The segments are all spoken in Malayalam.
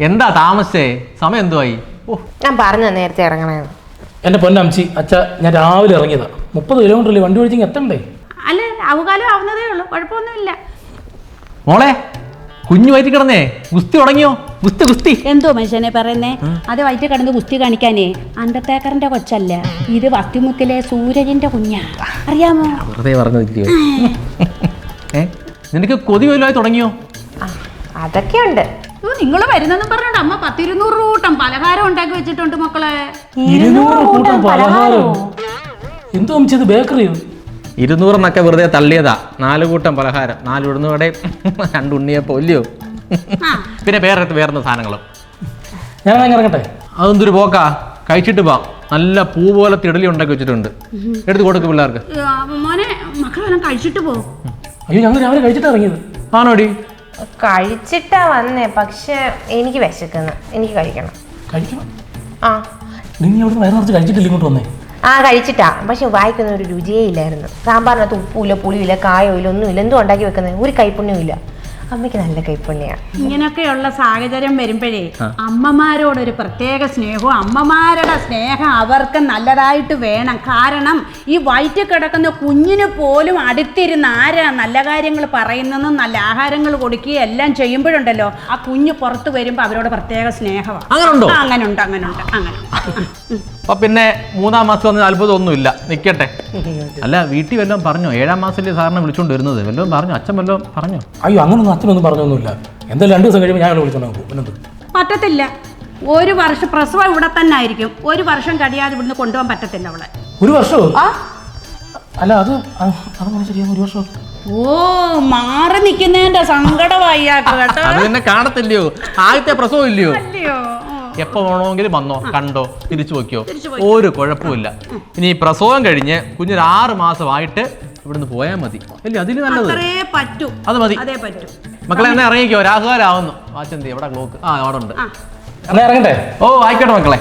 എന്താ താമസിച്ചേ? സമയം എന്തുവായി? ഞാൻ പറഞ്ഞ നേരത്തെ ഇറങ്ങണേന്ന്. എൻ്റെ പൊന്നമ്മച്ചി, അച്ഛ ഞാൻ രാവിലെ ഇറങ്ങിയതാ. 30 കിലോമീറ്റർ വണ്ടി ഓടിച്ചെങ്കിൽ എത്തണ്ടേ? അല്ല, അവകാലം ആവുന്നതേ ഉള്ളൂ, കുഴപ്പമൊന്നുമില്ല. മോളെ, കുഞ്ഞു വയറ്റി കിടന്നേ ഗുസ്തി തുടങ്ങിയോ? ഗുസ്തി എന്തോ മനുഷ്യനെ പറയുന്നേ? അത് വയറ്റി കിടന്ന് ഗുസ്തി കാണിക്കാനേ അണ്ടത്തേക്കറിന്റെ കൊച്ചല്ല, ഇത് വത്തിമുക്കിലെ സൂരജിന്റെ കുഞ്ഞാ, അറിയാമോ? വെറുതെ പറഞ്ഞിരിക്കോ? നിനക്ക് കൊതി വലുതായി തുടങ്ങിയോ? അതൊക്കെ ഉണ്ട്. നിങ്ങൾ വരുന്നെന്നും പറഞ്ഞോണ്ട് അമ്മ 10-200 കൂട്ടം പലഹാരം ഉണ്ടാക്കി വെച്ചിട്ടുണ്ട് മക്കളെ. 200 കൂട്ടം പലഹാരം? എന്തോ അമ്മച്ചി, ഇത് ബേക്കറിയോ? 200 വെറുതെ തള്ളിയതാ. 4 കൂട്ടം പലഹാരം, 4 ഉഴുന്നുവടയും 2 ഉണ്ണിയപ്പം ഇല്ലയോ? പിന്നെ വേറെ സാധനങ്ങളും. ഞാൻ ഇറങ്ങട്ടെ? അതൊന്തൊരു പോക്കാ, കഴിച്ചിട്ട് പോവാം. നല്ല പൂ പോലെ തിടലി ഉണ്ടാക്കി വെച്ചിട്ടുണ്ട്, എടുത്ത് കൊടുക്കും പിള്ളേർക്ക്. മോനെ, മക്കളെല്ലാം കഴിച്ചിട്ട് പോകും. അയ്യോ, ഞങ്ങൾ രാവിലെ കഴിച്ചിട്ടാ ഇറങ്ങിയത്. ആണോടി? കഴിച്ചിട്ടാ വന്നേ, പക്ഷെ എനിക്ക് വിശക്കുന്നു, എനിക്ക് കഴിക്കണം. കഴിക്കണം? ആ, നിങ്ങൾ അവിടെ വയറ് നിറച്ച് കഴിച്ചിട്ടില്ല ഇങ്ങോട്ട് വന്നേ? ആ കഴിച്ചിട്ടാ, പക്ഷെ വായിക്കുന്ന ഒരു രുചിയേ ഇല്ലായിരുന്നു. സാമ്പാറിനകത്ത് ഉപ്പുമില്ല, പുളിയില്ല, കായോ ഇല്ല, ഒന്നുമില്ല. എന്തോ ഉണ്ടാക്കി വെക്കുന്നത്, ഒരു കൈപ്പുണ്യവും ഇല്ല. അമ്മയ്ക്ക് നല്ല കൈപ്പുണ്യാണ്. ഇങ്ങനെയൊക്കെയുള്ള സാഹചര്യം വരുമ്പോഴേ അമ്മമാരോടൊരു പ്രത്യേക സ്നേഹവും, അമ്മമാരുടെ സ്നേഹം അവർക്ക് നല്ലതായിട്ട് വേണം. കാരണം ഈ വയറ്റിൽ കിടക്കുന്ന കുഞ്ഞിന് പോലും അടുത്തിരുന്ന് ആരാ നല്ല കാര്യങ്ങൾ പറയുന്നതെന്നും നല്ല ആഹാരങ്ങൾ കൊടുക്കുകയും എല്ലാം ചെയ്യുമ്പോഴുണ്ടല്ലോ, ആ കുഞ്ഞ് പുറത്ത് വരുമ്പോൾ അവരോട് പ്രത്യേക സ്നേഹമാണ്. അങ്ങനെ. അപ്പൊ പിന്നെ 3-ാം മാസം വന്ന് അത്ഭുതമൊന്നുമില്ല, നിൽക്കട്ടെ. അല്ല, വീട്ടിൽ വല്ലതും പറഞ്ഞോ? 7-ാം മാസത്തിലെ സാറിനെ വിളിച്ചോണ്ട് വരുന്നത് വല്ലതും പറഞ്ഞോ? അച്ഛൻ വല്ലതും പറഞ്ഞോ? അയ്യോ, അങ്ങനൊന്നും അച്ഛനൊന്നും പറഞ്ഞൊന്നുമില്ല. എന്തായാലും 2 ദിവസം കഴിയുമ്പോൾ ഞാൻ വിളിച്ചോണ്ട് പോകും. പറ്റത്തില്ല. 1 വർഷം പ്രസവം ഇവിടെ തന്നെ ആയിരിക്കും. 1 വർഷം കഴിയാതെ ഇവിടുന്ന് കൊണ്ടുപോകാൻ പറ്റത്തില്ല അവളെ. 1 വർഷമോ? അല്ല, അത് ശരിയാ, 1 വർഷം. ഓ, മാറി നിൽക്കുന്നതിന്റെ സങ്കടമായി കേട്ടോ. അത് തന്നെ കാണത്തില്ലയോ? ആദ്യത്തെ പ്രസവം ഇല്ലയോ? അല്ലയോ? എപ്പോ വേണമെങ്കിലും വന്നോ, കണ്ടോ, തിരിച്ചു വയ്ക്കോ, ഒരു കുഴപ്പമില്ല. ഇനി പ്രസവം കഴിഞ്ഞ് കുഞ്ഞൊരു 6 മാസമായിട്ട് ഇവിടുന്ന് പോയാൽ മതി അല്ലേ? അതിൽ നല്ലത് അത് മതി. മക്കളെ, എന്നാ ഇറങ്ങിക്കോ, രാഹുകാലാവുന്നു. വാച്ചന്തി എവിടെ ക്ലോക്ക്? അവിടെ ഉണ്ട്. ഇറങ്ങട്ടെ? ഓ, ആയിക്കോട്ടെ മക്കളെ.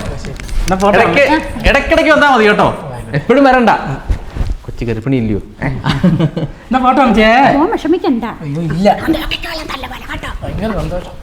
ഇടയ്ക്കിടയ്ക്ക് വന്നാൽ മതി കേട്ടോ, എപ്പോഴും വരണ്ട. കൊച്ചു ഗർഭിണി ഇല്ലയോ? വിഷമിക്കണ്ട. അയ്യോ, ഇല്ല. ഭയങ്കര സന്തോഷം.